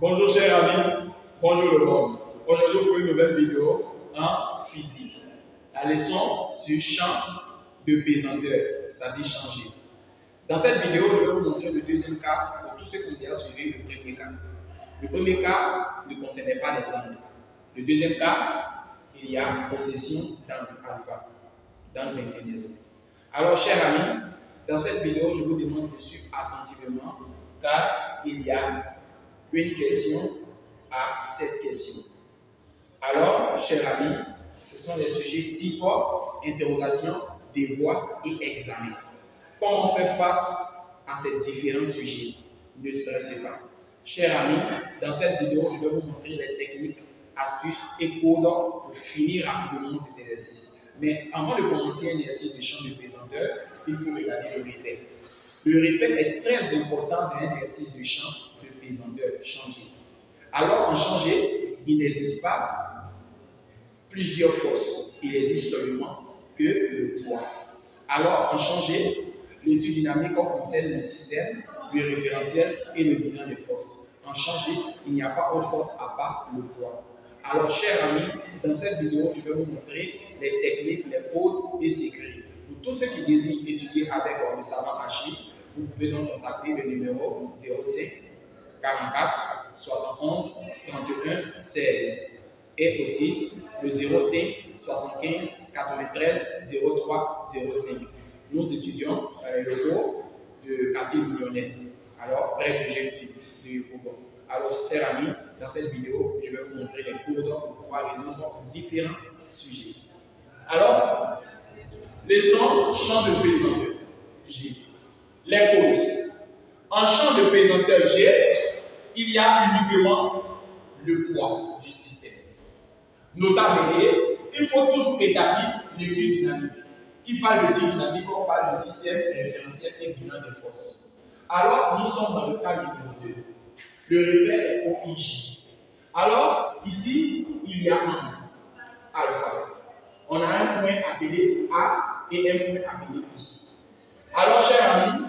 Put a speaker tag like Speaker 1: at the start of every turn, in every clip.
Speaker 1: Bonjour chers amis, bonjour le monde. Aujourd'hui pour une nouvelle vidéo en physique. La leçon sur champ de pesanteur, c'est-à-dire changer. Dans cette vidéo, je vais vous montrer le deuxième cas pour tous ceux qui ont déjà suivi le premier cas. Le premier cas ne concernait pas les angles. Le deuxième cas, il y a possession d'angle alpha, d'angle d'inclinaison. Alors chers amis, dans cette vidéo, je vous demande de suivre attentivement car il y a une question à cette question. Alors, chers amis, ce sont les sujets type interrogation, devoir et examen. Comment faire face à ces différents sujets? Ne stressez pas. Chers amis, dans cette vidéo, je vais vous montrer les techniques, astuces et codes pour finir rapidement cet exercice. Mais avant de commencer un exercice de champ de pesanteur, il faut regarder le répète. Le répète est très important dans un exercice de champ de pesanteur, changer. Alors, en changer, il n'existe pas plusieurs forces. Il existe seulement que le poids. Alors, en changer, l'étude dynamique concerne le système, le référentiel et le bilan des forces. En changer, il n'y a pas autre force à part le poids. Alors, chers amis, dans cette vidéo, je vais vous montrer les techniques, les codes et secrets. Pour tous ceux qui désirent étudier avec le savant Achille, vous pouvez donc contacter le numéro 05 44 71 31 16 et aussi le 05 75 93 03 05. Nous étudions le cours de quartier millionnaire, alors près de jeunes filles de Yokobo. Alors, chers amis, dans cette vidéo, je vais vous montrer les cours pour pouvoir résoudre différents sujets. Alors, leçon champ de pesanteur G. Les causes. En champ de pesanteur G, il y a uniquement le poids du système. Notamment, il faut toujours établir l'étude dynamique. Qui parle d'étude dynamique, on parle de système référentiel et bilan des forces. Alors, nous sommes dans le cas numéro 2. Le repère est OIJ. Alors, ici, il y a un alpha. On a un point appelé A et un point appelé I. Alors, chers amis,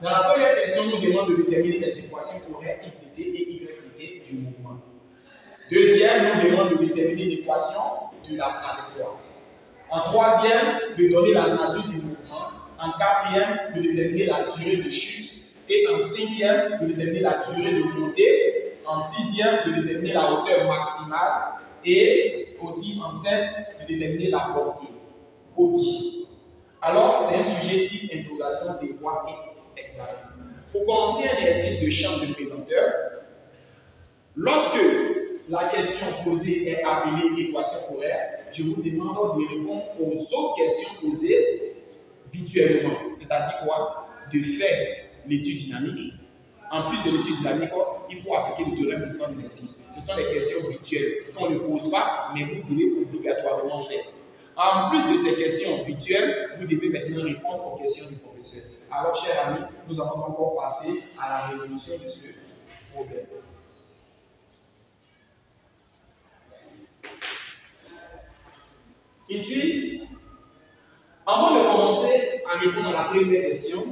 Speaker 1: dans la première question, nous demande de déterminer les équations horaires XT et YT du mouvement. Deuxième, nous demande de déterminer l'équation de la trajectoire. En troisième, de donner la nature du mouvement. En quatrième, de déterminer la durée de chute. Et en cinquième, de déterminer la durée de montée. En sixième, de déterminer la hauteur maximale. Et aussi en sept, de déterminer la portée. OI. Alors, c'est un sujet type interrogation, devoir et examen. Pour commencer un exercice de champ de pesanteur, lorsque la question posée est appelée équation horaire, je vous demande de répondre aux autres questions posées virtuellement. C'est-à-dire quoi? De faire l'étude dynamique. En plus de l'étude dynamique, il faut appliquer le théorème de Saint-Denis. Ce sont des questions virtuelles qu'on ne pose pas, mais vous devez obligatoirement faire. En plus de ces questions virtuelles, vous devez maintenant répondre aux questions du professeur. Alors, chers amis, nous allons encore passer à la résolution de ce problème. Ici, avant de commencer à répondre à la première question,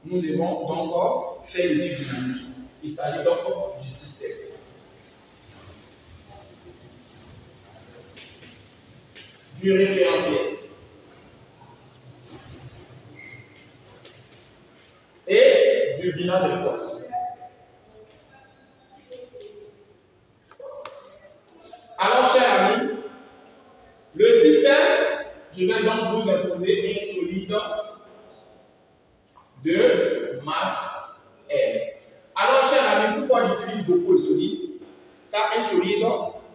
Speaker 1: nous devons donc faire l'étude dynamique. Il s'agit donc du système. Du référentiel. Et du bilan de force. Alors, chers amis, le système, je vais donc vous imposer un solide de masse M. Alors, chers amis, pourquoi j'utilise beaucoup le solide? Car un solide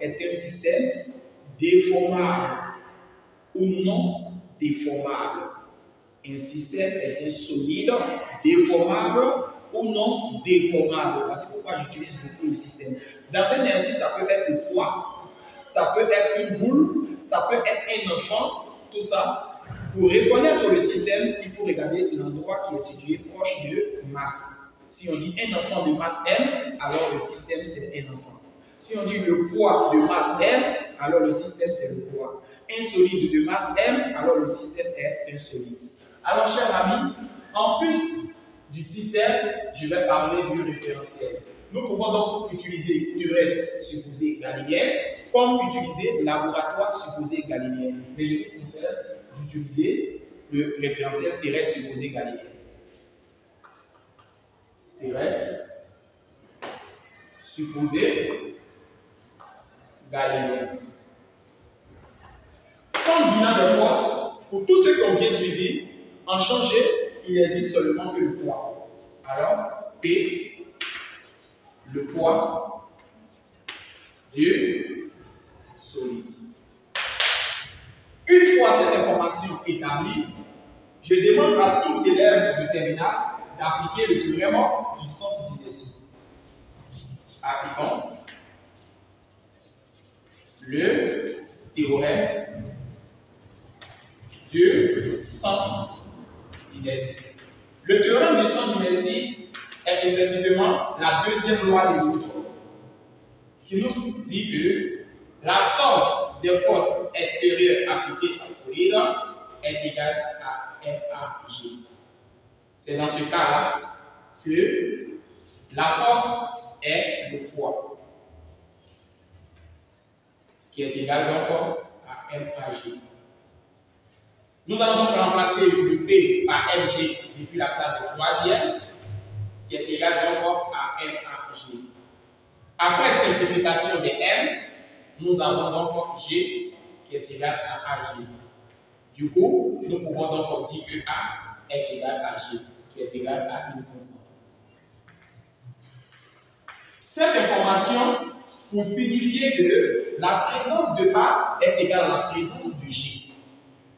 Speaker 1: est un système déformable ou non déformable. Un système est un solide déformable ou non déformable. C'est pourquoi j'utilise beaucoup le système. Dans un exercice, ça peut être le poids, ça peut être une boule, ça peut être un enfant, tout ça. Pour reconnaître le système, il faut regarder l'endroit qui est situé proche de masse. Si on dit un enfant de masse M, alors le système c'est un enfant. Si on dit le poids de masse M, alors le système c'est le poids. Un solide de masse M, alors le système est un solide. Alors chers amis, en plus du système, je vais parler du référentiel. nous pouvons donc utiliser le reste supposé galiléen comme utiliser le laboratoire supposé galiléen. Mais je vous conseille d'utiliser le référentiel terrestre supposé galiléen. Terrestre supposé galiléen. Comme bilan de force, pour tous ceux qui ont bien suivi, en changer, il n'existe seulement que le poids. Alors, P, le poids du solide. Une fois cette information établie, je demande à tout élève de terminale d'appliquer le théorème du centre d'inertie. Appliquons le théorème du centre d'inertie. Le théorème du centre d'inertie est effectivement la deuxième loi de Newton qui nous dit que la somme des forces extérieures appliquées à un solide est égale à MAG. C'est dans ce cas-là que la force est le poids qui est égal donc à MAG. Nous allons donc remplacer le P par MG depuis la classe de troisième, qui est égal donc à MAG. Après simplification de M, nous avons donc G qui est égal à AG. Du coup, nous pouvons donc dire que A est égal à G, qui est égal à une constante. Cette information pour signifier que la présence de A est égale à la présence de G.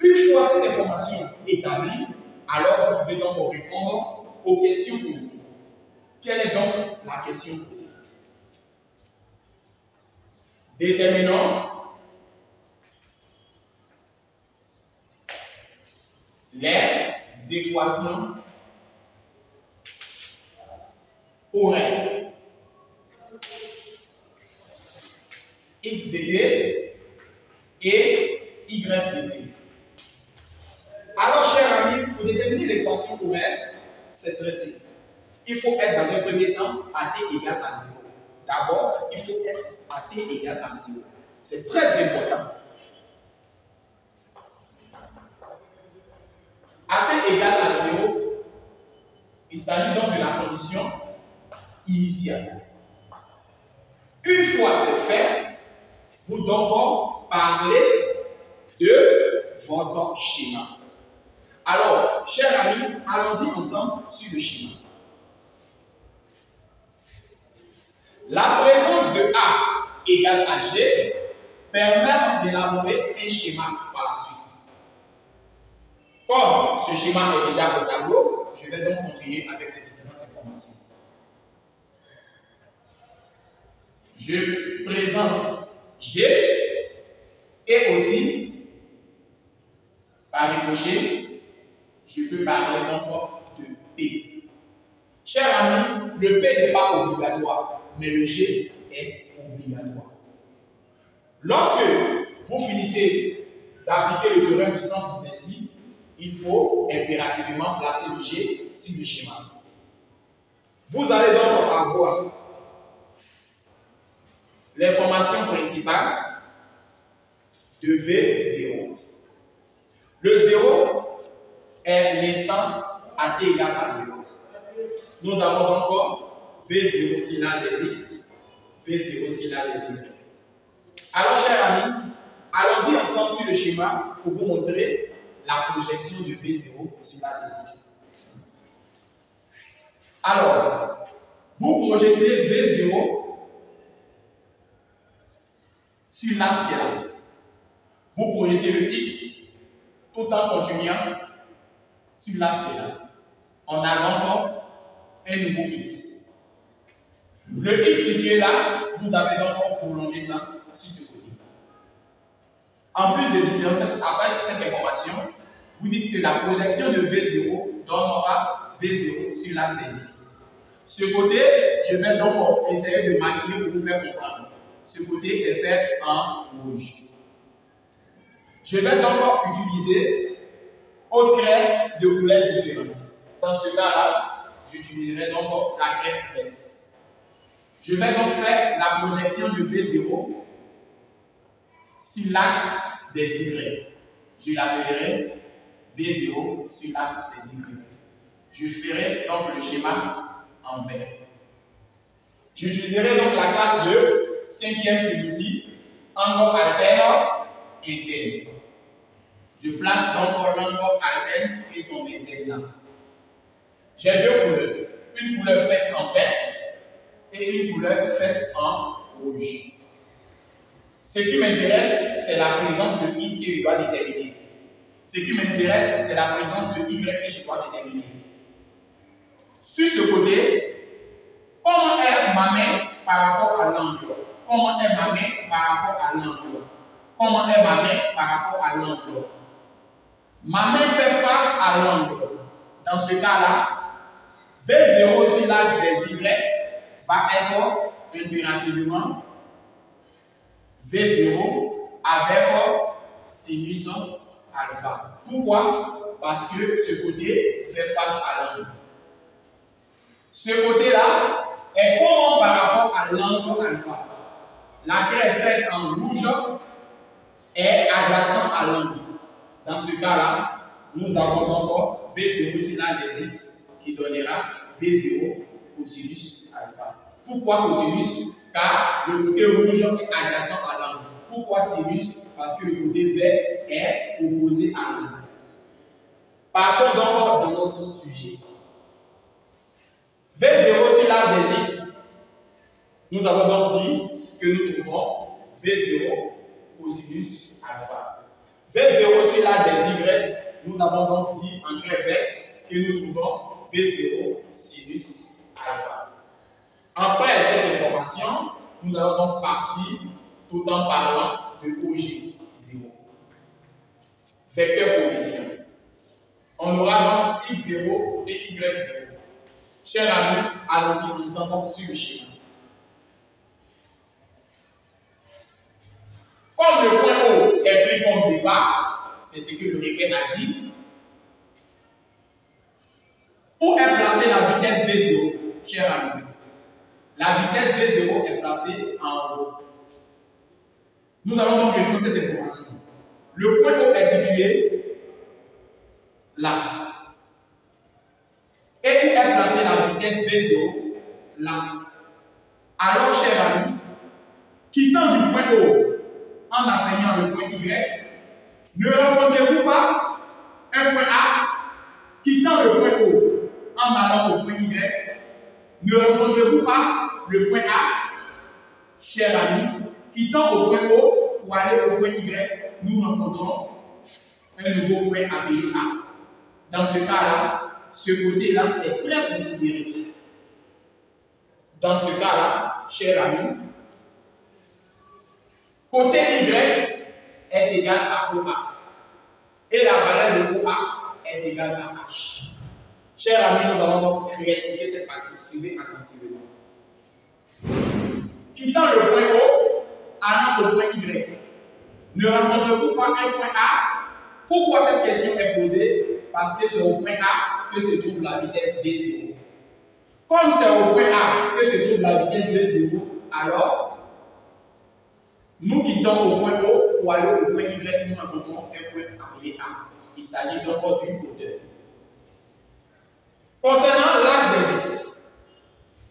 Speaker 1: Une fois cette information établie, alors vous pouvez donc répondre aux questions posées. Quelle est donc la question posée? Déterminons les équations pour R. X dt et Y dt. Alors, chers amis, pour déterminer l'équation pour R, c'est très simple. Il faut être dans un premier temps à t égale à 0. D'abord, il faut être à t égale à 0. C'est très important. À t égale à 0, il s'agit donc de la condition initiale. Une fois c'est fait, vous devez parler de votre schéma. Alors, chers amis, allons-y ensemble sur le schéma. La présence de A égale à G permet d'élaborer un schéma par la suite. Comme ce schéma est déjà au tableau, je vais donc continuer avec ces différentes informations. Je présente G et aussi, par ricochet, je peux parler encore de P. Chers amis, le P n'est pas obligatoire, mais le G est obligatoire. Lorsque vous finissez d'appliquer le théorème du centre d'inertie, il faut impérativement placer le G sur le schéma. Vous allez donc avoir l'information principale de V0. Le 0 est l'instant à t égale à 0. Nous avons donc V0 signal des X, V0 signal des Y. Alors, chers amis, allons-y ensemble sur le schéma pour vous montrer la projection de V0 sur la des X. Alors, vous projetez V0 sur l'axe qui est là. Vous projetez le X tout en continuant sur l'axe qui est là. On a donc un nouveau X. Le X situé là, vous avez donc prolongé ça sur ce côté. En plus de différencier après cette information, vous dites que la projection de V0 donnera V0 sur l'axe des X. Ce côté, je vais donc essayer de marquer pour vous faire comprendre. Ce côté est fait en rouge. Je vais donc utiliser autre craie de couleurs différentes. Dans ce cas-là, j'utiliserai donc la craie verte. Je vais donc faire la projection de V0 sur l'axe des Y. Je l'appellerai V0 sur l'axe des Y. Je ferai donc le schéma en vert. J'utiliserai donc la classe de 5e qui nous dit angle alterne interne. Je place donc l'angle alterne et son interne là. J'ai deux couleurs. Une couleur faite en vert et une couleur faite en rouge. Ce qui m'intéresse, c'est la présence de X que je dois déterminer. Ce qui m'intéresse, c'est la présence de Y que je dois déterminer. Sur ce côté, comment est ma main par rapport à l'angle? Comment est ma main par rapport à l'angle? Comment est ma main par rapport à l'angle? Ma main fait face à l'angle. Dans ce cas-là, V0 sur l'axe des Y va être impérativement V0 avec sinus alpha. Pourquoi? Parce que ce côté fait face à l'angle. Ce côté-là est comment par rapport à l'angle alpha. La craie faite en rouge est adjacent à l'angle. Dans ce cas-là, nous avons encore V0 sur l'axe des X qui donnera V0 cosinus alpha. Pourquoi cosinus? Car le côté rouge est adjacent à l'angle. Pourquoi sinus? Parce que le côté vert est opposé à l'angle. Partons donc dans notre sujet. V0 sur l'axe des X, nous avons donc dit que nous trouvons V0 cosinus alpha. V0 sur l'axe des Y, nous avons donc dit en trait vert que nous trouvons V0 sinus alpha. Après cette information, nous allons donc partir tout en parlant de OG0. Vecteur position. On aura donc X0 et Y0. Chers amis, allons-y ensemble sur le schéma. Comme le point O est pris comme départ, c'est ce que le requin a dit. Où est placée la vitesse V0, chers amis? La vitesse V0 est placée en haut. Nous allons donc reprendre cette information. Le point O est situé là. Et où est placée la vitesse V0? Là. Alors, chers amis, quittant du point O en atteignant le point Y, ne rencontrez-vous pas un point A? Quittant le point O en allant au point Y, ne rencontrez-vous pas le point A? Chers amis, quittant au point O pour aller au point Y, nous rencontrons un nouveau point appelé A. Dans ce cas-là, ce côté-là est très considéré. Dans ce cas-là, chers amis, côté Y est égal à OA. Et la valeur de OA est égale à H. Chers amis, nous allons donc réexpliquer cette partie. Suivez attentivement. Quittant le point O, allant au point Y. Ne rencontrez-vous pas un point A? Pourquoi cette question est posée? Parce que c'est au point A que se trouve la vitesse V0. Comme c'est au point A que se trouve la vitesse V0, alors nous quittons au point O pour aller au point Y, nous rencontrons un point appelé A. Il s'agit encore d'une hauteur. Concernant l'axe des X,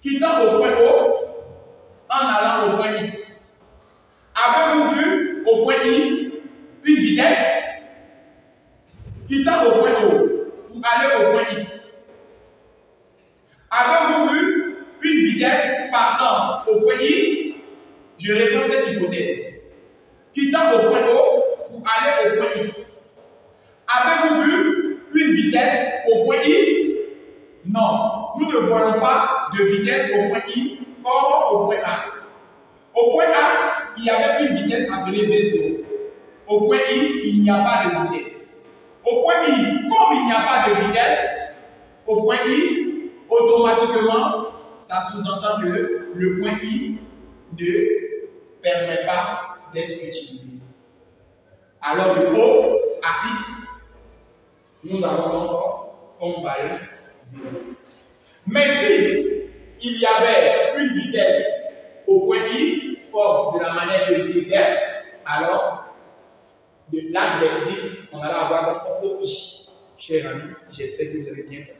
Speaker 1: quittant au point O en allant au point X, avez-vous vu au point I une vitesse? Quittant au point O pour aller au point X, avez-vous vu une vitesse partant au point I? Je réponds cette hypothèse. Quittant au point O pour aller au point X, avez-vous vu une vitesse au point I? Non, nous ne voyons pas de vitesse au point I comme au point A. Au point A, il y avait une vitesse appelée V0. Au point I, il n'y a pas de vitesse. Au point I, comme il n'y a pas de vitesse, au point I, automatiquement, ça sous-entend que le point I ne permet pas d'être utilisé. Alors de O à X, nous avons donc comme valeur 0. Mais si il y avait une vitesse au point I forme de la manière que c'est terme, alors de l'axe des X, on va avoir donc OI. Chers amis, j'espère que vous avez bien compris.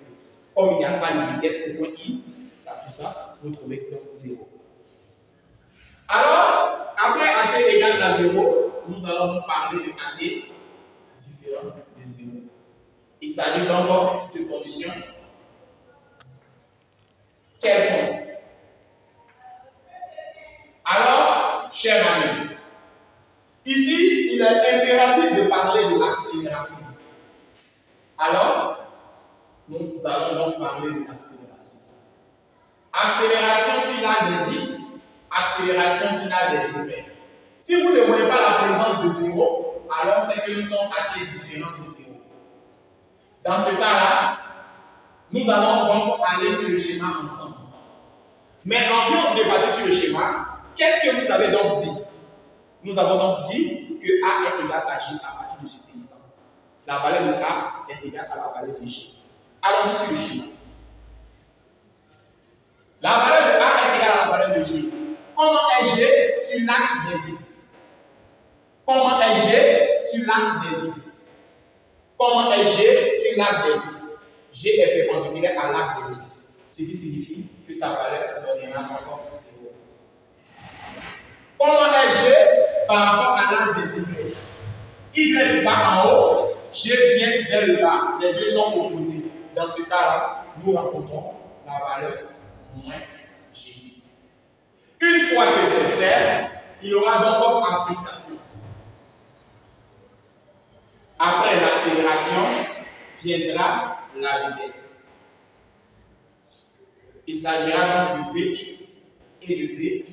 Speaker 1: Comme il n'y a pas de vitesse au point I, tout ça, vous trouvez donc 0. Alors, après AT égale à 0, nous allons nous parler de AT différent de 0. Il s'agit donc de conditions quelconques. Alors, chers amis, ici, il est impératif de parler de l'accélération. Alors, nous allons donc parler de l'accélération. Accélération sur l'axe des X, accélération sur l'axe des Y. Si vous ne voyez pas la présence de 0, alors c'est que nous sommes à t différents de 0. Dans ce cas-là, nous allons donc aller sur le schéma ensemble. Mais avant de partir sur le schéma, qu'est-ce que vous avez donc dit? Nous avons donc dit que A est égal à J à partir de cet instant. La valeur de A est égale à la valeur de J. Allons-y sur le schéma. La valeur de A est égale à la valeur de J. Comment est G sur l'axe des X? Comment est G sur l'axe des X? Comment est G sur l'axe des X? G est perpendiculaire à l'axe des X. Ce qui signifie que sa valeur donnera encore 0. Comment est G par rapport à l'axe des Y? Y va en haut, G vient vers le bas, les deux sont opposés. Dans ce cas-là, nous rencontrons la valeur moins G. Une fois que c'est fait, il y aura donc comme application. Après l'accélération, viendra la vitesse. Il s'agira donc de Vx et de Vy.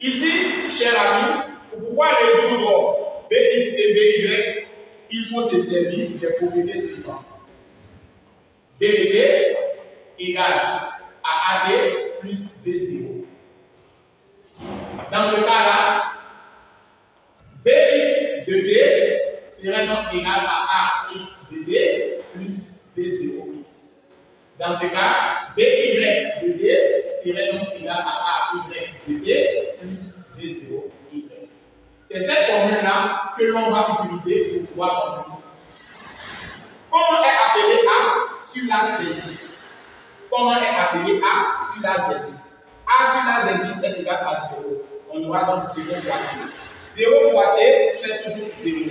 Speaker 1: Ici, chers amis, pour pouvoir résoudre Vx et Vy, il faut se servir des propriétés suivantes. Vd égale à AD plus V0. Dans ce cas-là, Vx de D serait donc égal à AX de D plus V0x. Dans ce cas, Vy de D serait donc égal à AY de D plus V0y. C'est cette formule-là que l'on va utiliser pour pouvoir comprendre. Comment est appelé A sur l'axe des X? Comment est appelé A sur l'axe des X? A sur l'axe des X est égal à 0. On aura donc 0 fois T. 0 fois T fait toujours 0.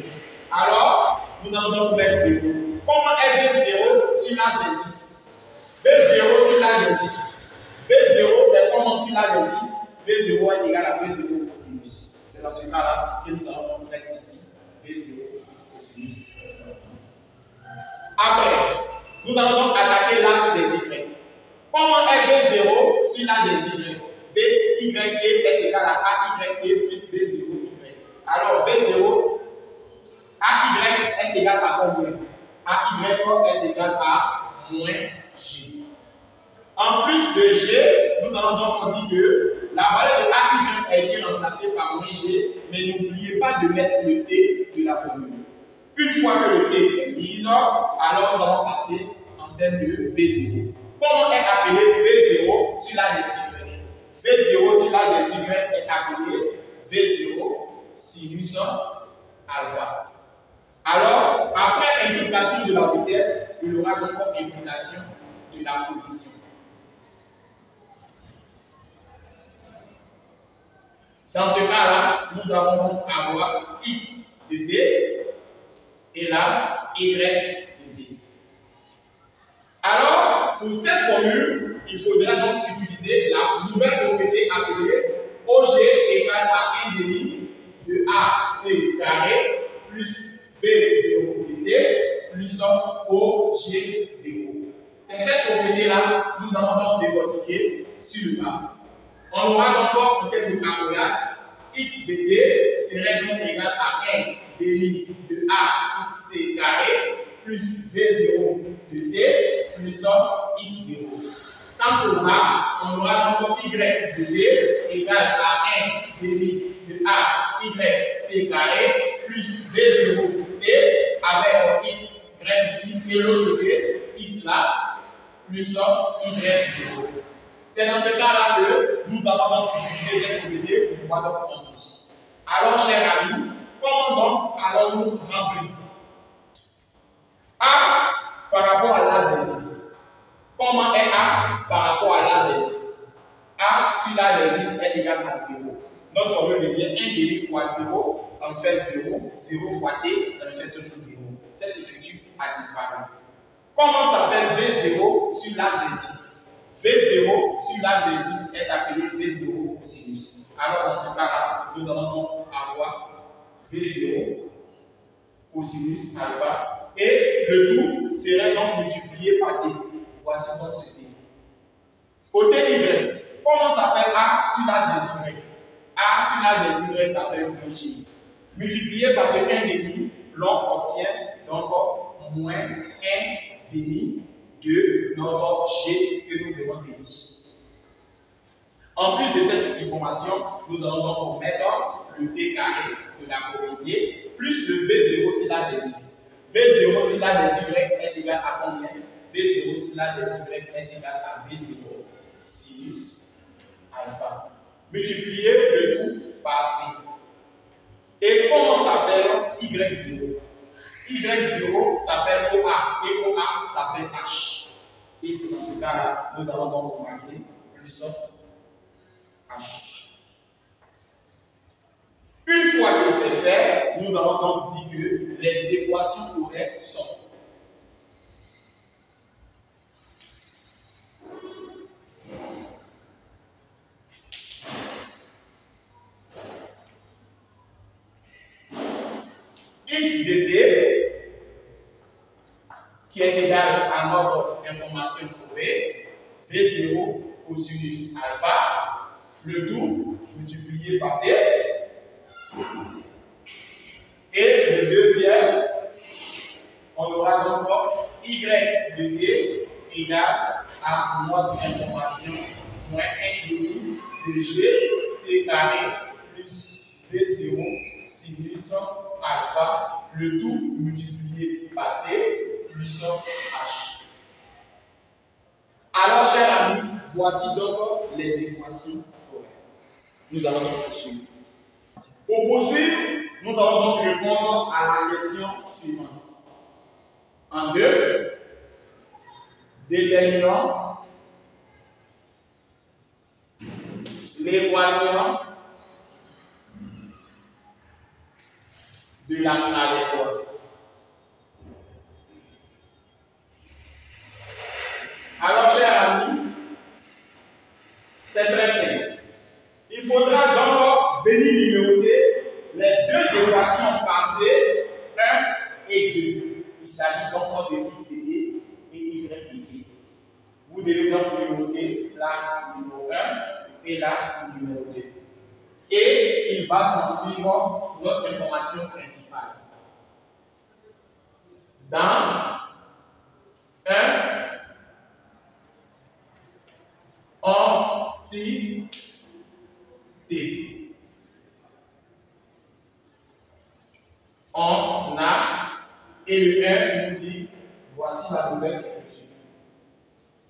Speaker 1: Alors, nous allons donc mettre 0. Comment est V0 sur l'axe des X? V0 sur l'axe des X. V0 est comment sur l'axe des X? V0 est égal à V0 cosinus. C'est dans ce cas-là que nous allons donc mettre ici V0 cosinus. Après, nous allons donc attaquer l'axe des Y. Comment est V0 sur l'axe des Y? Vy est égal à AY plus V0y. Alors, V0, AY est égal à combien? AY est égal à moins G. En plus de G, nous allons donc dire que la valeur de AY a été remplacée par moins G, mais n'oubliez pas de mettre le T de la formule. Une fois que le T est mis, alors nous allons passer en termes de V0. Comment est appelé V0 sur la des Y? V0 sur la des Y est appelé V0 sinus alpha. Alors, après implication de la vitesse, il y aura donc implication de la position. Dans ce cas-là, nous allons donc avoir X de D et là Y de D. Alors, pour cette formule, il faudra donc utiliser la nouvelle propriété appelée OG égale à 1 demi de AT carré plus V0 de D plus OG0. C'est cette propriété-là que nous allons donc décortiquer sur le bas. On aura donc en termes de accolade, X de D serait donc égal à 1 demi de AXT carré plus V0 de D plus X0. Quant au bas, on aura donc Y de D égale à 1 demi de AYT carré plus V0 de D avec X ici et l'autre côté X là plus Y0. C'est dans ce cas-là que nous allons donc utiliser cette propriété pour pouvoir donc remplir. Alors, chers amis, comment donc allons-nous remplir? A par rapport à l'as des x. Comment est A par rapport à l'as des x? A sur l'as des x est égal à 0. Notre formule devient 1 demi fois 0, ça me fait 0. 0 fois t, ça me fait toujours 0. Cette écriture a disparu. Comment s'appelle V0 sur l'as des x? V0 sur l'as des x est appelé V0 cosinus. Alors dans ce cas-là, nous allons donc avoir V0 cosinus alpha et le tout serait donc multiplié par t. Voici donc ce t. Côté y, comment s'appelle A sur l'as des y? A sur l'as des y s'appelle G. Multiplié par ce 1 demi, l'on obtient donc moins 1 demi de notre G que nous venons de dire. En plus de cette information, nous allons donc mettre le t carré de la propriété plus le V0 sur l'as des x. V0 sur l'as des y est égal à combien? V0 sur l'as des y est égal à V0 sinus alpha. Multiplier le tout par t. Et comment s'appelle Y0? Y0 s'appelle OA et OA s'appelle H. Et dans ce cas-là, nous allons donc remarquer plus H. Une fois que c'est fait, nous allons donc dire que les équations correctes sont x de t qui est égal à notre information trouvée, V0 cosinus alpha, le tout multiplié par t. Et le deuxième, on aura donc y de t égale à notre information moins 1 demi de g t carré plus V0 sinus alpha, le tout multiplié par t plus h. Alors, chers amis, voici donc les équations correctes. Nous allons donc poursuivre. Pour poursuivre, nous allons donc répondre à la question suivante. En 2, déterminons l'équation de la trajectoire. Alors, chers amis, c'est très simple. Il faudra donc venir numéroter les deux équations passées, 1 et 2. Il s'agit donc de x et y et t. Vous devez donc numéroter la numéro 1 et la numéro 2. Et il va s'en suivre notre information principale. Dans 1, on tire t. On a, et le 1 nous dit, voici la nouvelle écriture.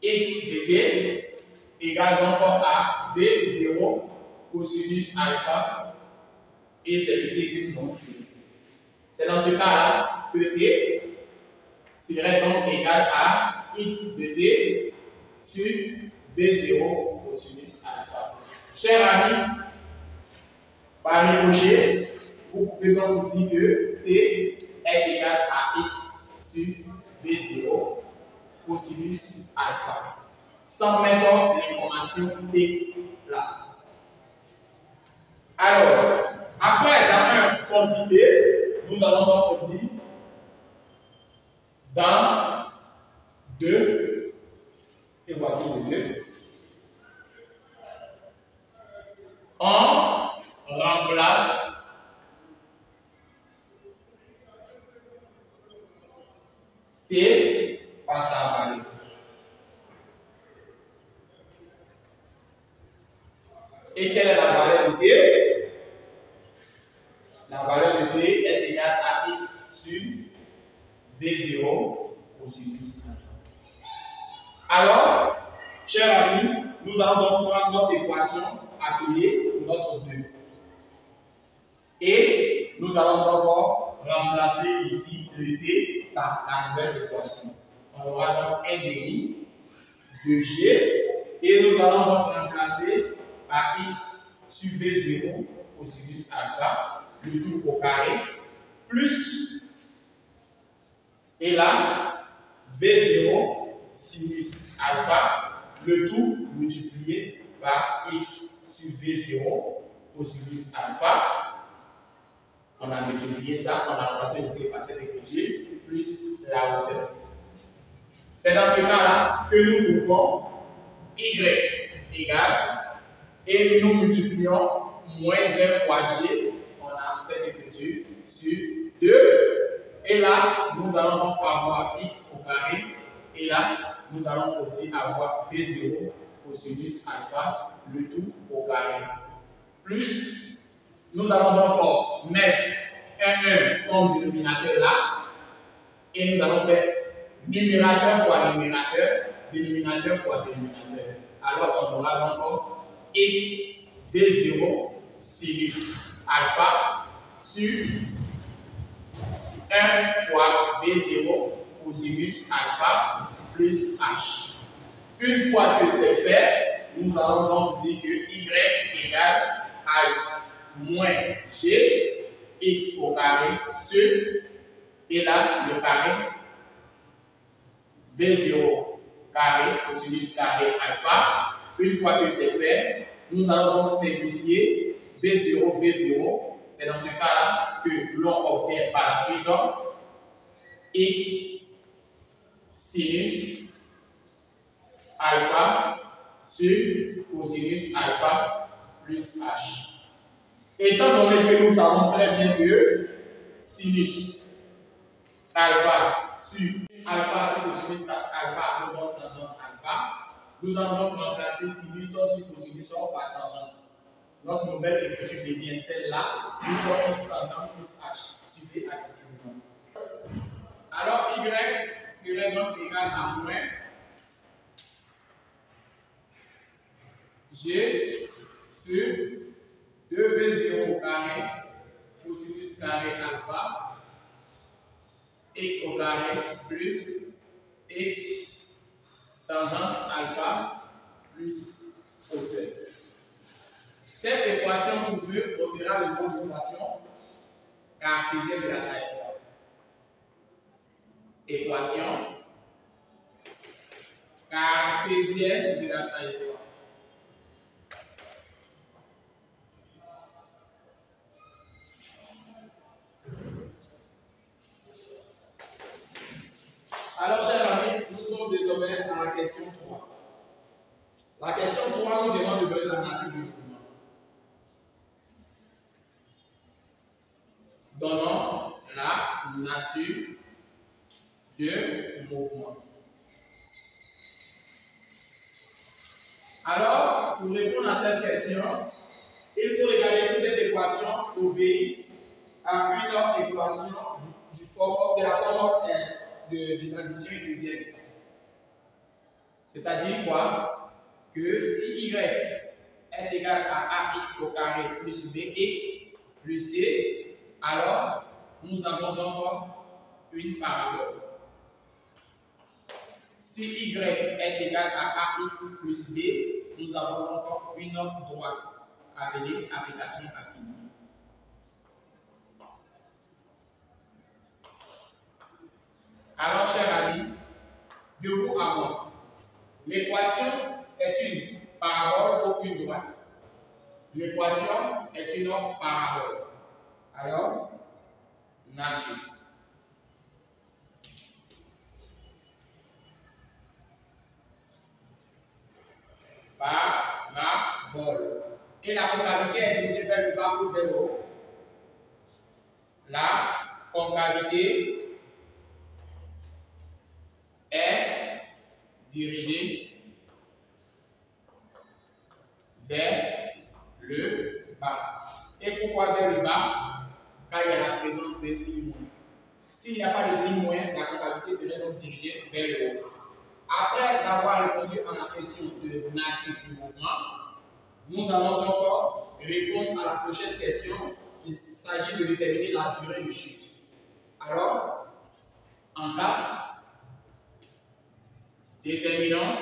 Speaker 1: X de t égale donc à V0 cosinus alpha, et c'est le t que nous avons tiré. C'est dans ce cas-là que t serait donc égal à x de t sur V0 cosinus alpha. Chers amis, par l'hypogée, vous pouvez donc dire que t est égal à x sur V0 cosinus alpha, sans mettre l'information t là. Alors, après dans une quantité, nous allons donc dire dans 2, et voici le 2. On remplace t par sa valeur. Et quelle est la valeur de t? La valeur de t est égale à x sur V0 cosinus alpha. Alors, chers amis, nous allons donc prendre notre équation appelée notre 2. Et nous allons d'abord remplacer ici le t par la nouvelle équation. On aura donc 1 demi de g et nous allons donc remplacer par x sur v0 cosinus alpha, le tout au carré, plus, et là, v0 sinus alpha, le tout multiplié par x sur v0 cosinus alpha. On a multiplié ça, on a remplacé le t par cette écriture, plus la hauteur. C'est dans ce cas-là que nous pouvons y égale, et nous multiplions moins 1 fois g, on a cette écriture, sur 2. Et là, nous allons donc avoir x au carré, et là, nous allons aussi avoir v0 cosinus alpha, le tout au carré. Plus, nous allons donc mettre un comme dénominateur là, et nous allons faire numérateur fois numérateur, dénominateur fois dénominateur. Alors on aura donc x v0 sinus alpha sur 1 fois v0 cosinus alpha plus h. Une fois que c'est fait, nous allons donc dire que y égale à moins g, x au carré sur, et là le carré v0 carré cosinus carré alpha. Une fois que c'est fait, nous allons donc simplifier v0. C'est dans ce cas-là que l'on obtient par la suite donc x sinus alpha sur cosinus alpha plus h. Étant donné que nous savons très bien que sinus alpha sur cosinus alpha nous donne tangente alpha, nous allons donc remplacer sinus sur cosinus par tangente. Notre nouvelle écriture devient celle-là, plus x tangente plus h, suivi activement. Alors y serait donc égal à moins g sur 2v0 au carré cosinus carré alpha x au carré plus x tangente alpha plus hauteur. Cette équation pour nous obtiendra le mot d'équation cartésienne de la trajectoire. Équation cartésienne de la trajectoire. Alors, chers amis, nous sommes désormais à la question 3. La question 3 nous demande de donner la nature du mouvement. Donnons la nature du mouvement. Alors, pour répondre à cette question, il faut regarder si cette équation obéit à une autre équation de la forme de l'addition euclidienne. C'est-à-dire quoi? Que si y est égal à ax au carré plus bx plus c, alors nous avons donc une parabole. Si y est égal à ax plus b, nous avons donc une autre droite appelée application affine. Alors, chers amis, de vous à moi, l'équation est une parabole ou une droite. L'équation est une autre parabole. Alors, nature. Parabole. Et la concavité est dirigée vers le bas ou vers le haut. La concavité est dirigée vers le bas. Et pourquoi vers le bas? Car il y a la présence d'un signe moins. S'il n'y a pas de signe moins, la concavité serait donc dirigée vers le haut. Après avoir répondu à la question de nature du mouvement, nous allons encore répondre à la prochaine question. Il s'agit de déterminer la durée de chute. Alors, en 4, déterminons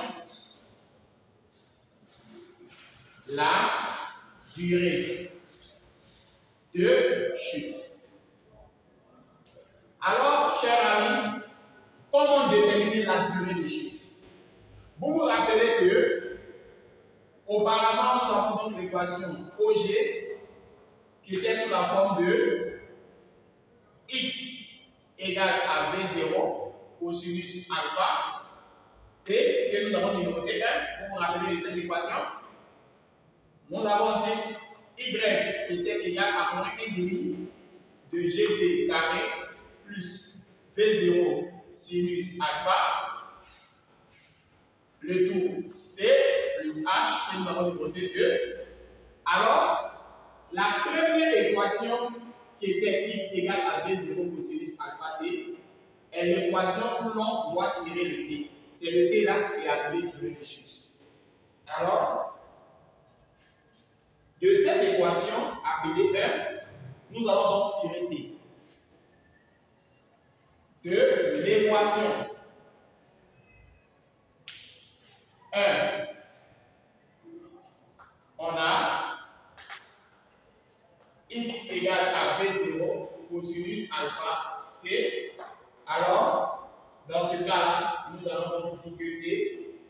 Speaker 1: la durée de chute. Alors, chers amis, comment déterminer la durée de chute? Vous vous rappelez que auparavant, nous avons donc l'équation OG qui était sous la forme de x égale à V0 cosinus alpha et que nous avons numéroté 1. Vous vous rappelez de cette équation? Nous avons aussi y était égal à moins 1,5 de gt carré plus V0 sinus alpha, le tout t plus h, que nous avons numéroté 2. Alors, la première équation qui était x égale à V0 cosinus alpha t est l'équation où l'on doit tirer le t. C'est le t là qui est appelé durée de chute. Alors, de cette équation appelée 1, nous allons donc tirer t. De l'équation 1, on a x égale à V0 cosinus alpha t. Alors, dans ce cas-là, nous allons donc dire que t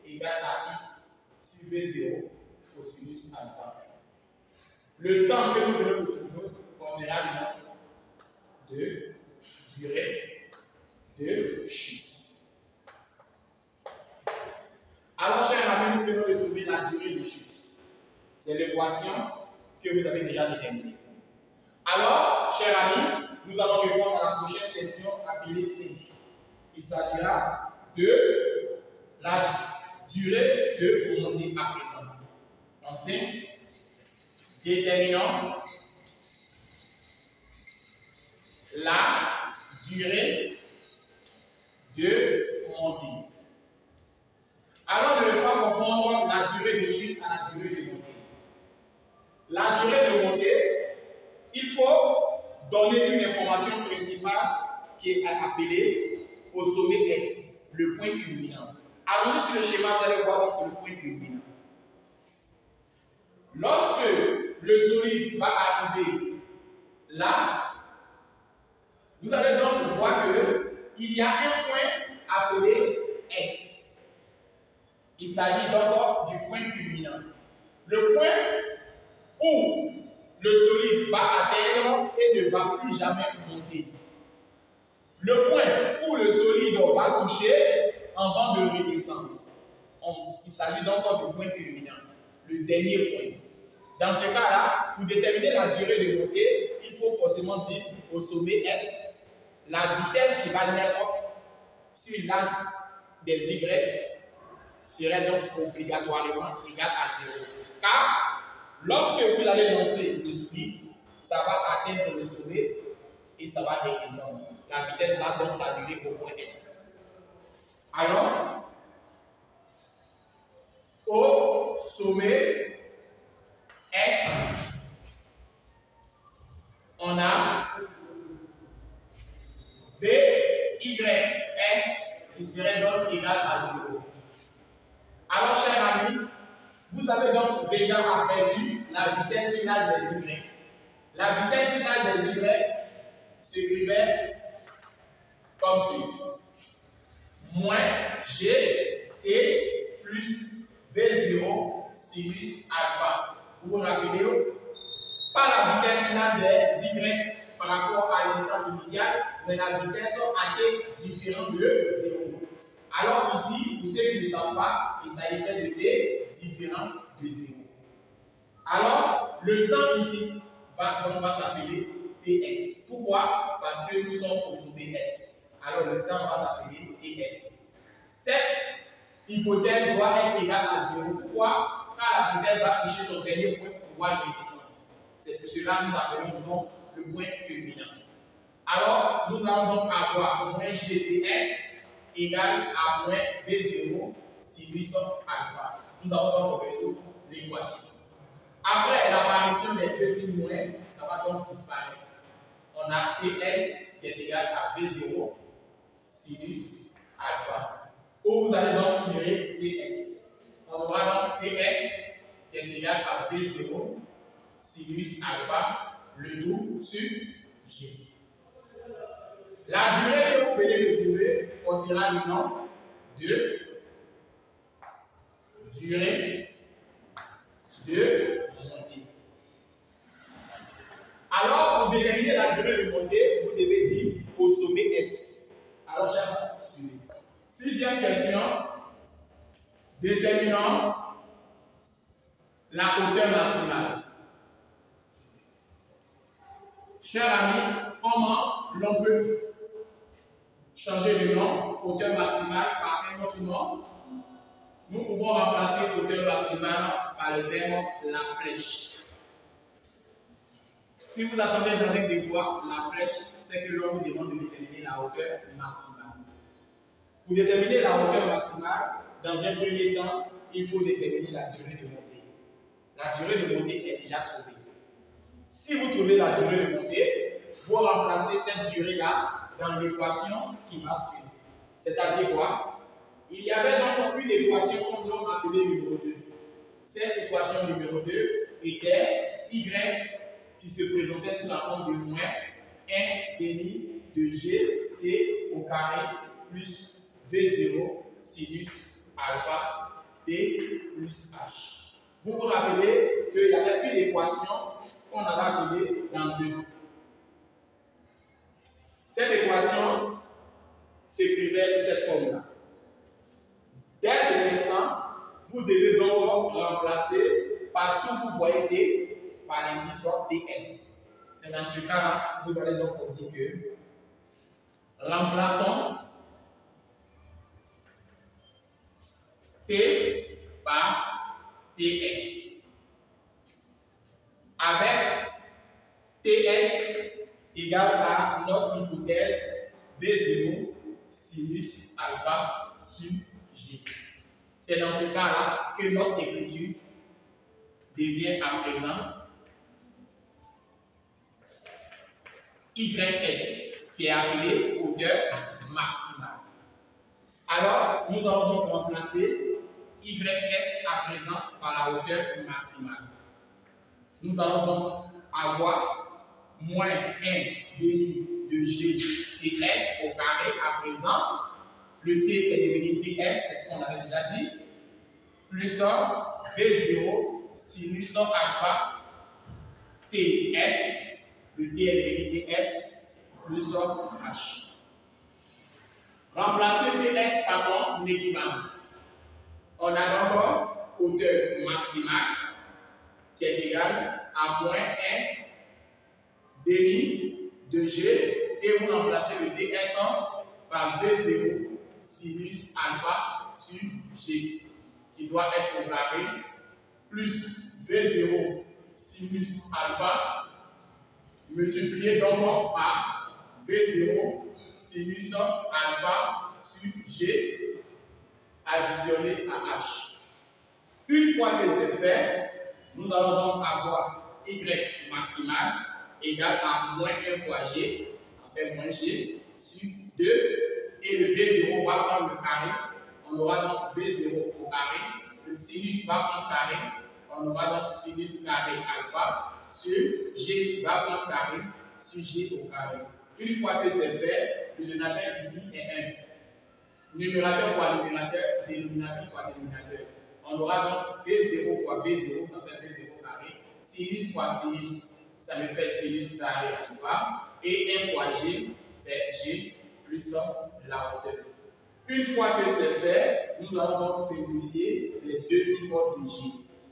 Speaker 1: égale à x sur V0 cosinus alpha. Le temps que nous venons de trouver correspondra le nom de durée de chute. Alors, chers amis, nous venons de trouver la durée de chute. C'est l'équation que vous avez déjà déterminée. Alors, chers amis, nous allons répondre à la prochaine question appelée 5. Il s'agira de la durée de montée à présent. En 5, déterminons la durée de montée. Alors, ne pas confondre la durée de chute à la durée de montée. La durée de montée, il faut donner une information principale qui est appelée au sommet S, le point culminant. Allons-y sur le schéma, vous allez voir donc le point culminant. Lorsque le solide va arriver là, vous allez donc voir qu'il y a un point appelé S. Il s'agit donc du point culminant. Le point où le solide va atteindre et ne va plus jamais monter. Le point où le solide va toucher avant de redescendre. Il s'agit donc du point culminant, le dernier point. Dans ce cas-là, pour déterminer la durée de montée, il faut forcément dire au sommet S, la vitesse qui va naître sur l'axe des Y serait donc obligatoirement égale à 0. Car lorsque vous allez lancer le split, ça va atteindre le sommet et ça va redescendre. La vitesse va donc s'annuler au point S. Alors, au sommet S, on a VYS qui serait donc égal à 0. Alors, chers amis, vous avez donc déjà aperçu la vitesse finale des Y. La vitesse finale des Y s'écrivait comme ceci. Moins GT plus V0 sinus alpha. Vous vous rappelez? Pas la vitesse finale des Y par rapport à l'instant initial, mais la vitesse a été différente de 0. Alors ici, pour ceux qui ne savent pas, il s'agissait de t différent de 0. Alors, le temps ici va s'appeler ts. Pourquoi? Parce que nous sommes au sommet S. Alors, le temps va s'appeler ts. Cette hypothèse doit être égale à 0. Pourquoi? Car la vitesse va toucher son dernier point pour pouvoir redescendre. C'est pour cela que nous appelons donc le point culminant. Alors, nous allons donc avoir moins GTS égale à moins V0 sinus alpha. Nous avons donc retrouvé l'équation. Après l'apparition des deux signes moins, ça va donc disparaître. On a TS qui est égal à V0 sinus alpha. Où vous allez donc tirer TS. On aura donc TS qui est égal à V0 sinus alpha, le tout sur G. La durée que vous venez de trouver, on dira le nom de durée de montée. Alors, pour déterminer la durée de montée, vous devez dire au sommet S. Alors, j'ai suivi. Sixième question. Déterminons la hauteur maximale. Chers amis, comment l'on peut changer de nom, hauteur maximale, par un autre nom? Nous pouvons remplacer hauteur maximale par le terme la flèche. Si vous attendez dans un devoir, la flèche, c'est que l'on vous demande de déterminer la hauteur maximale. Pour déterminer la hauteur maximale, dans un premier temps, il faut déterminer la durée de montée. La durée de montée est déjà trouvée. Si vous trouvez la durée de montée, vous remplacez cette durée-là dans l'équation qui va suivre. C'est-à-dire quoi? Il y avait donc une équation qu'on doit appeler numéro 2. Cette équation numéro 2 était Y qui se présentait sous la forme de moins 1 demi de G T au carré plus V0 sinus alpha T plus H. Vous vous rappelez qu'il y avait une équation qu'on avait appelée dans 2. Cette équation s'écrivait sous cette forme-là. Dès ce instant, vous devez donc remplacer partout où vous voyez T par l'indice TS. C'est dans ce cas-là, vous allez donc dire que remplaçons T par TS. Avec TS égale à notre hypothèse B0 sinus alpha sur G. C'est dans ce cas-là que notre écriture devient à présent YS, qui est appelé hauteur maximale. Alors, nous allons donc remplacer YS à présent par la hauteur maximale. Nous allons donc avoir moins 1 demi de G et S au carré à présent. Le T est devenu TS, c'est ce qu'on avait déjà dit, plus V0 sinus alpha TS, le T est devenu TS, plus H. Remplacer TS par son équivalent. On a donc hauteur maximale qui est égale à moins 1 demi de G et vous remplacez le TS par V0 sinus alpha sur G qui doit être au carré plus V0 sinus alpha multiplié donc par V0 sinus alpha sur G additionné à H. Une fois que c'est fait, nous allons donc avoir Y maximal égale à moins 1 fois G, en fait moins G, sur 2, et le V0 va prendre le carré, on aura donc V0 au carré, le sinus va prendre carré, on aura donc sinus carré alpha, sur G va prendre carré, sur G au carré. Une fois que c'est fait, le dénominateur ici est 1. Numérateur fois numérateur, dénominateur fois dénominateur. On aura donc V0 fois V0, ça fait V0 carré, sinus fois sinus, ça me fait sinus carré alpha, et 1 fois G fait G plus la hauteur. Une fois que c'est fait, nous allons donc simplifier les deux types de G.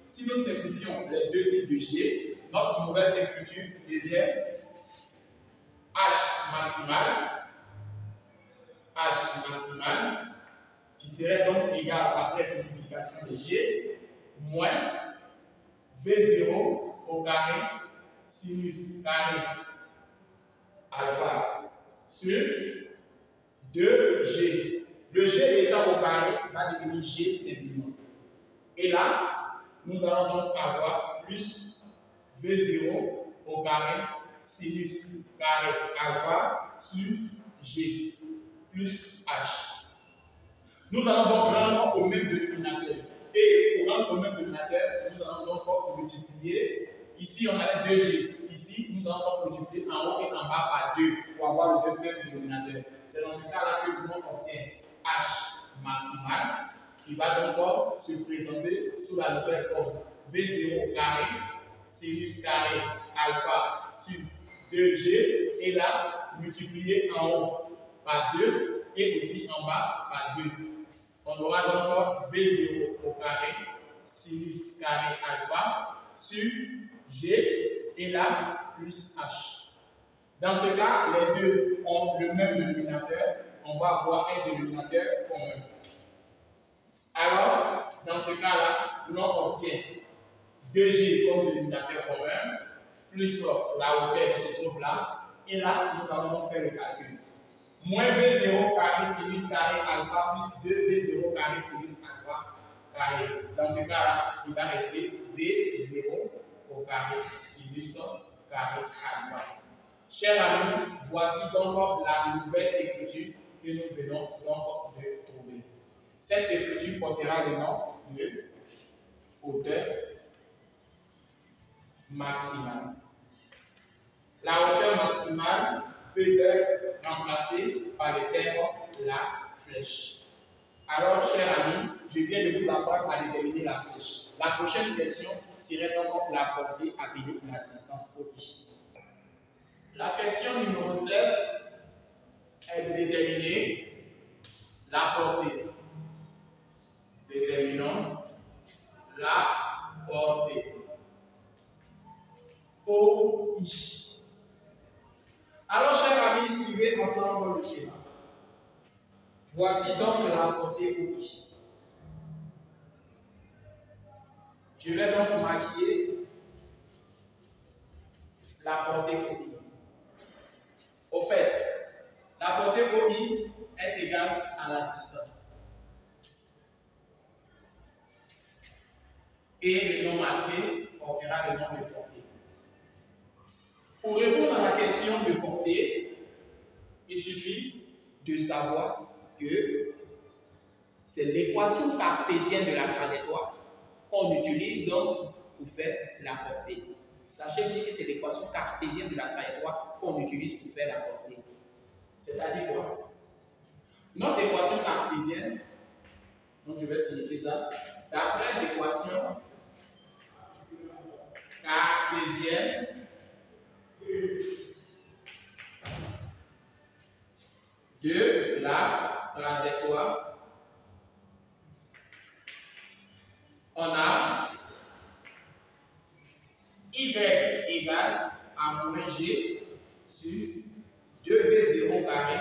Speaker 1: Si nous simplifions les deux types de G, notre nouvelle écriture devient H maximal, qui serait donc égal après simplification de G, moins V0 au carré sinus carré alpha sur 2G Le G étant au carré va devenir G simplement. Et là, nous allons donc avoir plus V0 au carré sinus carré alpha sur G plus H. Nous allons donc rendre au même dénominateur. Et pour rendre au même dénominateur, nous allons donc multiplier. Ici, on avait 2G. Ici, nous allons donc multiplier en haut et en bas par 2 pour avoir le même dénominateur. C'est dans ce cas-là que l'on obtient H maximal qui va donc se présenter sous la nouvelle forme V0 carré sinus carré alpha sur 2G et là multiplié en haut par 2 et aussi en bas par 2. On aura donc V0 au carré sinus carré alpha sur G et là plus H. Dans ce cas, les deux ont le même dénominateur. On va avoir un dénominateur commun. Alors, dans ce cas-là, l'on obtient 2G comme dénominateur commun, plus la hauteur qui se trouve là. Et là, nous allons faire le calcul. Moins V0 carré sinus carré alpha plus 2V0 carré sinus alpha carré. Dans ce cas-là, il va rester V0 au carré sinus carré alpha. Chers amis, voici donc la nouvelle écriture que nous venons donc de trouver. Cette écriture portera le nom de hauteur maximale. La hauteur maximale peut être remplacée par le terme la flèche. Alors, chers amis, je viens de vous apprendre à déterminer la flèche. La prochaine question serait donc la portée appelée la distance OI. La question numéro 16 est de déterminer la portée. Déterminons la portée OI. Alors, chers amis, suivez ensemble le schéma. Voici donc la portée OI. Je vais donc marquer la portée OI. Au fait, la portée OI est égale à la distance. Et le nom masqué portera le nom de portée. Pour répondre à la question de portée, il suffit de savoir que c'est l'équation cartésienne de la trajectoire qu'on utilise donc pour faire la portée. Sachez bien que c'est l'équation cartésienne de la trajectoire qu'on utilise pour faire la portée. C'est-à-dire quoi? Notre équation cartésienne, donc je vais signifier ça, d'après l'équation cartésienne de la trajectoire, on a y égale à moins g sur 2v0 carré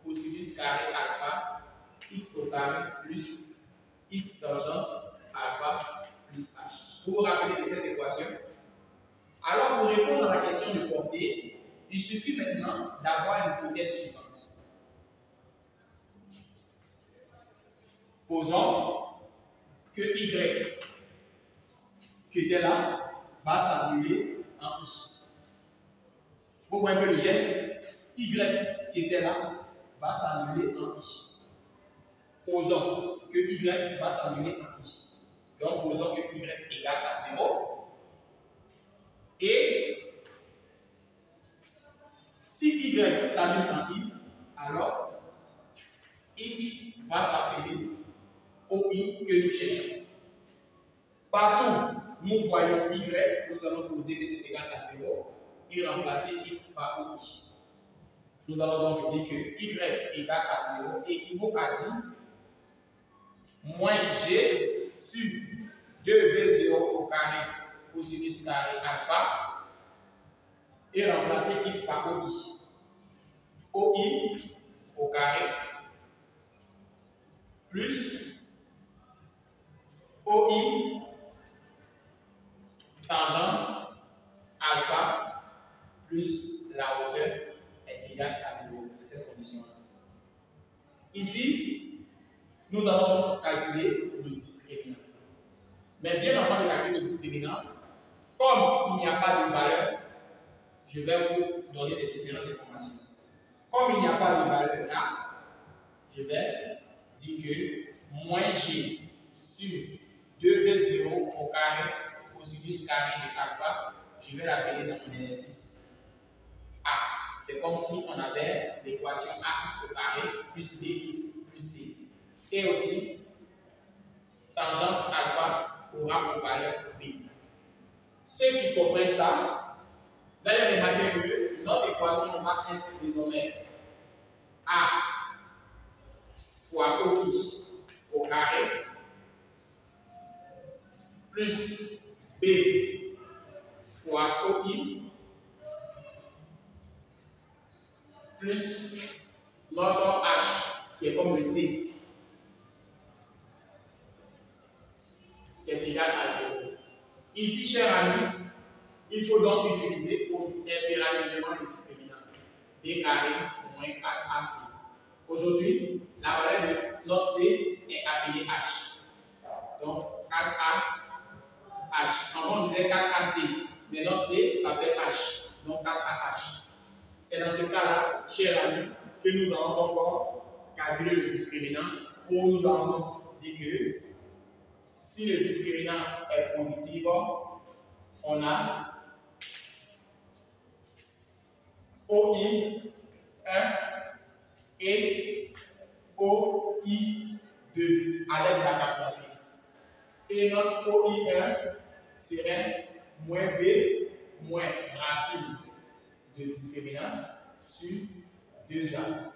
Speaker 1: cosinus carré alpha x au carré plus x tangente alpha plus h. Vous vous rappelez de cette équation? Alors, pour répondre à la question de portée, il suffit maintenant d'avoir l'hypothèse suivante. Posons que y qui était là va s'annuler en i. Vous voyez un peu le geste? Y qui était là va s'annuler en i. Posons que y va s'annuler en i. Donc, posons que y égale à 0. Et si y s'annule en i, alors x va s'appeler OI que nous cherchons. Partout, nous voyons y, nous allons poser que c'est égal à 0 et remplacer x par OI. Nous allons donc dire que y égale à 0 équivaut à 10 moins g sur 2v0 au carré cosinus carré alpha et remplacer x par OI. OI au carré plus OI tangente alpha plus la hauteur est égale à 0. C'est cette condition-là. Ici, Nous allons donc calculer le discriminant. Mais bien avant de calculer le discriminant, comme il n'y a pas de valeur, je vais vous donner les différentes informations. Comme il n'y a pas de valeur là, je vais dire que moins g sur 2v0 au carré cosinus carré de alpha, je vais l'appeler dans mon exercice A. C'est comme si on avait l'équation ax au carré plus bx plus c. Et aussi, tangente alpha aura pour valeur b. Ceux qui comprennent ça, vous allez remarquer que notre équation va être désormais A fois OI au carré plus B fois OI plus l'autre H qui est comme le C qui est égal à 0. Ici, chers amis, il faut donc utiliser impérativement le discriminant B carré moins 4AC. Aujourd'hui, la valeur de notre C est appelée H. Donc 4AH. Avant, on disait 4AC, mais notre C s'appelle H. Donc 4AH. C'est dans ce cas-là, chers amis, que nous allons encore calculer le discriminant où nous allons dire que si le discriminant est positif, on a OI 1 et OI 2 à l'aide de la calculatrice. Et notre OI 1 serait moins B moins racine de discriminant sur 2A.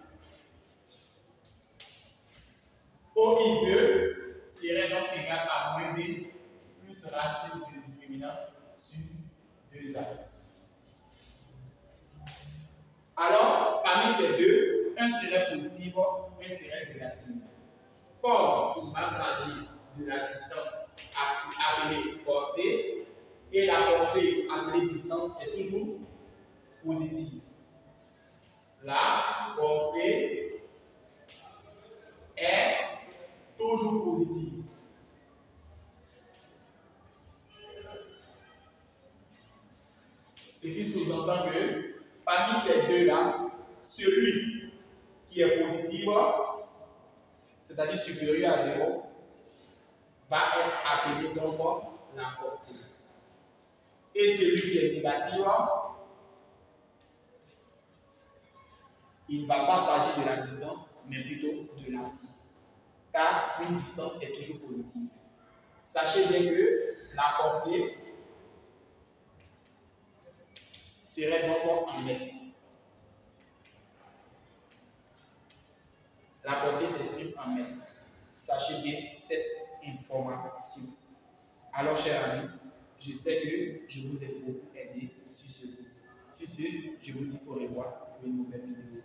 Speaker 1: OI 2 serait donc égal à moins B plus racine de discriminant sur 2A. Alors, parmi ces deux, un serait positif, un serait négatif. Comme il va s'agir de la distance appelée portée, et la portée appelée distance est toujours positive. La portée est toujours positive. Ce qui sous-entend que parmi ces deux-là, celui qui est positif, c'est-à-dire supérieur à 0, va être appelé donc la portée. Et celui qui est négatif, il ne va pas s'agir de la distance, mais plutôt de l'abscisse. Car une distance est toujours positive. Sachez bien que la portée serait donc en mètres. La portée s'exprime en mètres. Sachez bien cette information. Alors, chers amis, je sais que je vous ai beaucoup aidé sur ce. Sur ce, je vous dis au revoir pour une nouvelle vidéo.